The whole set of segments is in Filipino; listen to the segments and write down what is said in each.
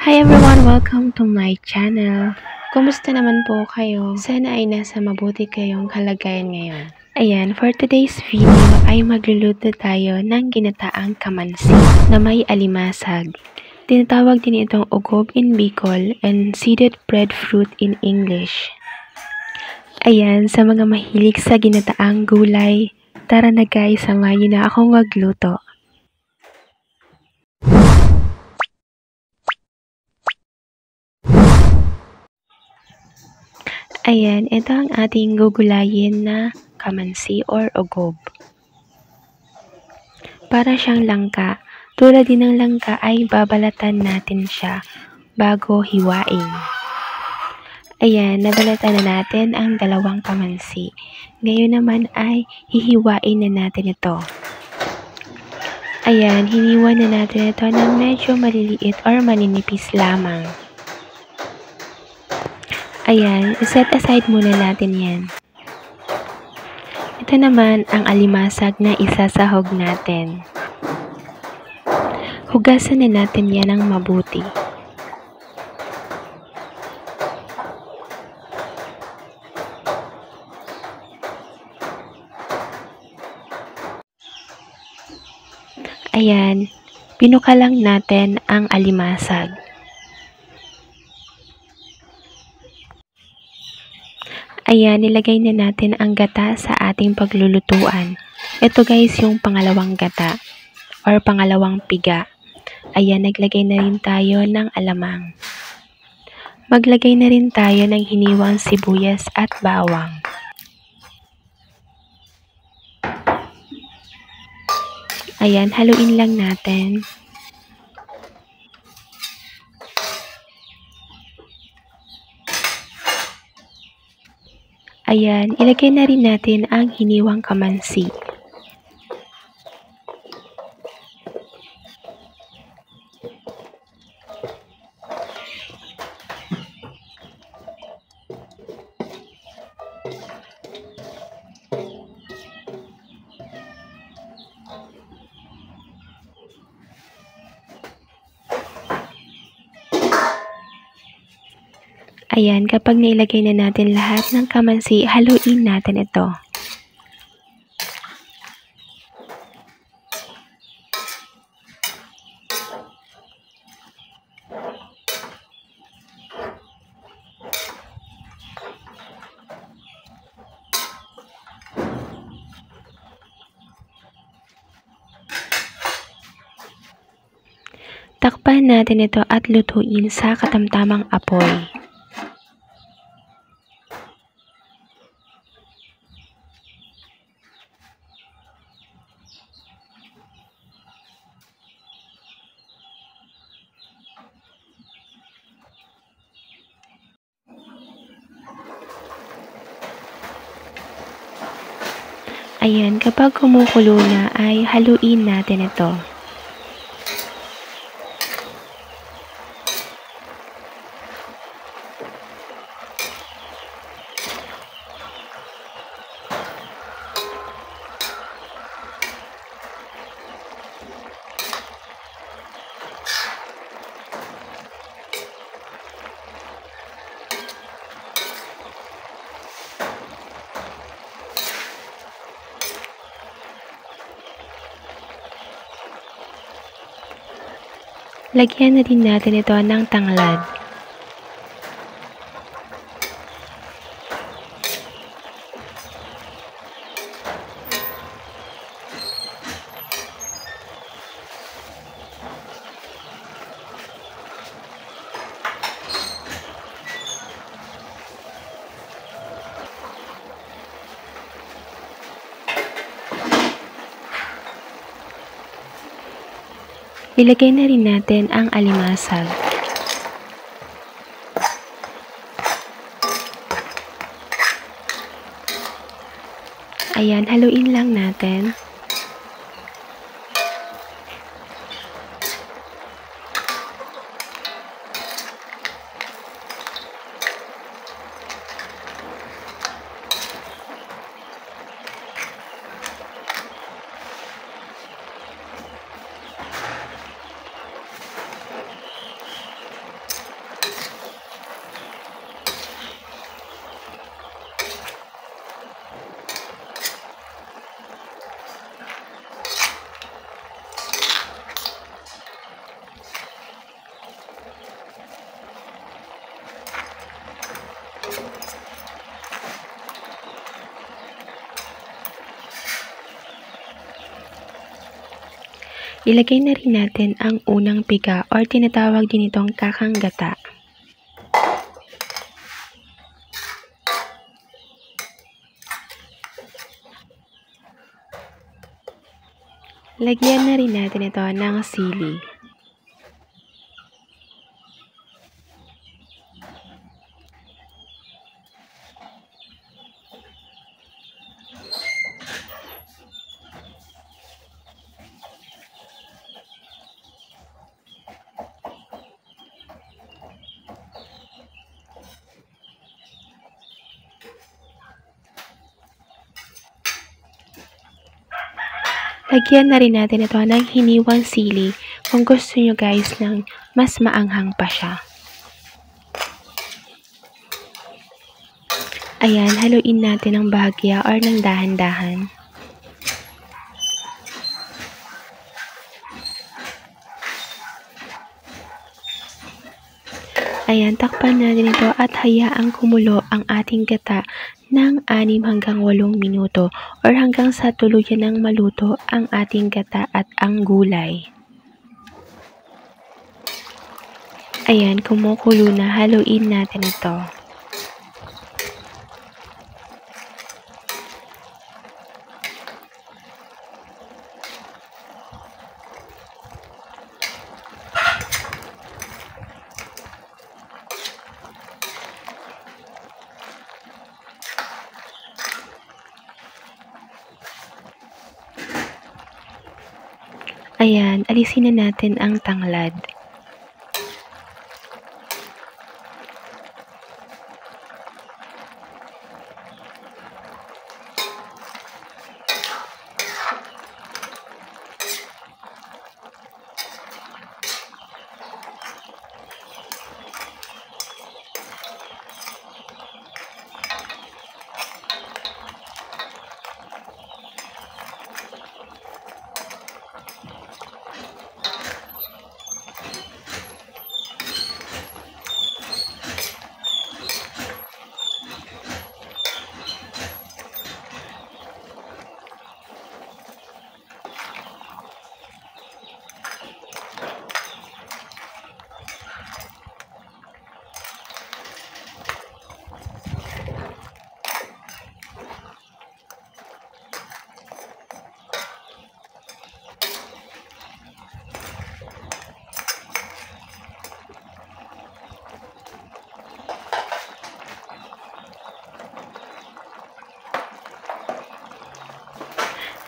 Hi everyone! Welcome to my channel. Kumusta naman po kayo? Sana ay nasa mabuti kayong kalagayan ngayon. Ayan, for today's video ay magluluto tayo ng ginataang kamansi na may alimasag. Tinatawag din itong ugob in Bicol and seeded breadfruit in English. Ayan, sa mga mahilig sa ginataang gulay, tara na guys, samahan niyo na akong magluto. Ayan, ito ang ating gugulayin na kamansi or ugob. Para siyang langka. Tulad din ng langka ay babalatan natin siya bago hiwain. Ayan, nabalatan na natin ang dalawang kamansi. Ngayon naman ay hihiwain na natin ito. Ayan, hiniwa na natin ito ng medyo maliliit or maninipis lamang. Ayan, set aside muna natin yan. Ito naman ang alimasag na isasahog natin. Hugasan na natin yan ng mabuti. Ayan, pinuka lang natin ang alimasag. Ayan, nilagay na natin ang gata sa ating paglulutuan. Ito guys yung pangalawang gata or pangalawang piga. Ayan, naglagay na rin tayo ng alamang. Maglagay na rin tayo ng hiniwang sibuyas at bawang. Ayan, haluin lang natin. Ayan, ilagay na rin natin ang hiniwang kamansi. Ayan, kapag nailagay na natin lahat ng kamansi, haluin natin ito. Takpan natin ito at lutuin sa katamtamang apoy. Ayan, kapag kumukulo na ay haluin natin ito. Lagyan na din natin ito ng tanglad. Ilagay na rin natin ang alimasag. Ayan, haluin lang natin. Ilagay na rin natin ang unang piga or tinatawag din itong kakang gata. Lagyan na rin natin ito ng sili. Lagyan na rin natin ito ng hiniwang sili kung gusto nyo guys ng mas maanghang pa siya. Ayan, haluin natin ng bahagya or ng dahan-dahan. Ayan, takpan natin ito at hayaang kumulo ang ating gata ng 6 hanggang 8 minuto or hanggang sa tuluyan ng maluto ang ating gata at ang gulay. Ayan, kumukulo na, haluin natin ito. Ayan, alisin na natin ang tanglad.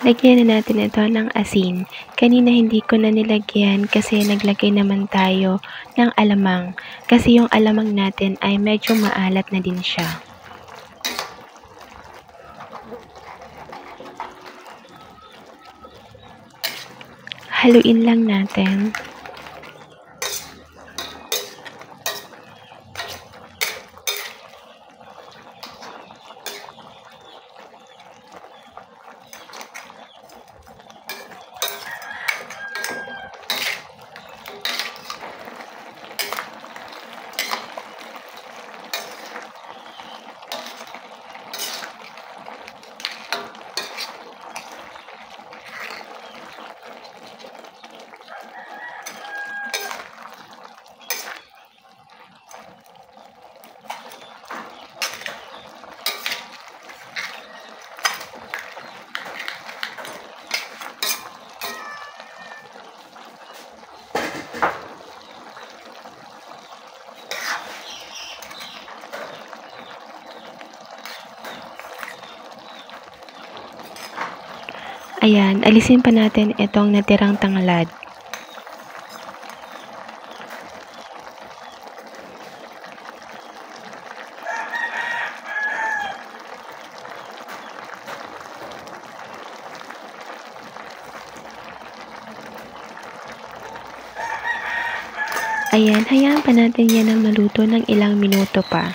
Lagyan na natin ito ng asin. Kanina hindi ko na nilagyan kasi naglagay naman tayo ng alamang. Kasi yung alamang natin ay medyo maalat na din siya. Haluin lang natin. Ayan, alisin pa natin itong natirang tanglad. Ayan, hayaan pa natin yan na maluto ng ilang minuto pa.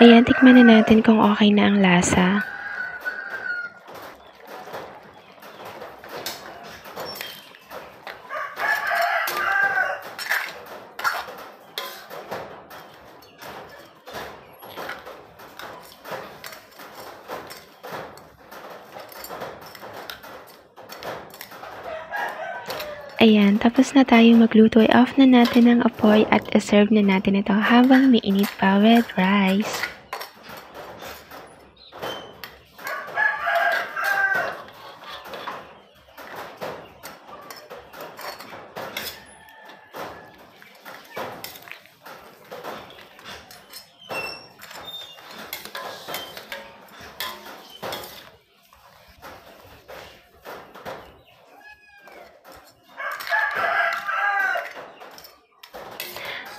Ayan, tikman na natin kung okay na ang lasa. Ayan, tapos na tayo magluto. I-off na natin ang apoy at i-serve na natin ito habang mainit pa with rice.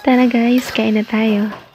Tara guys, kain na tayo.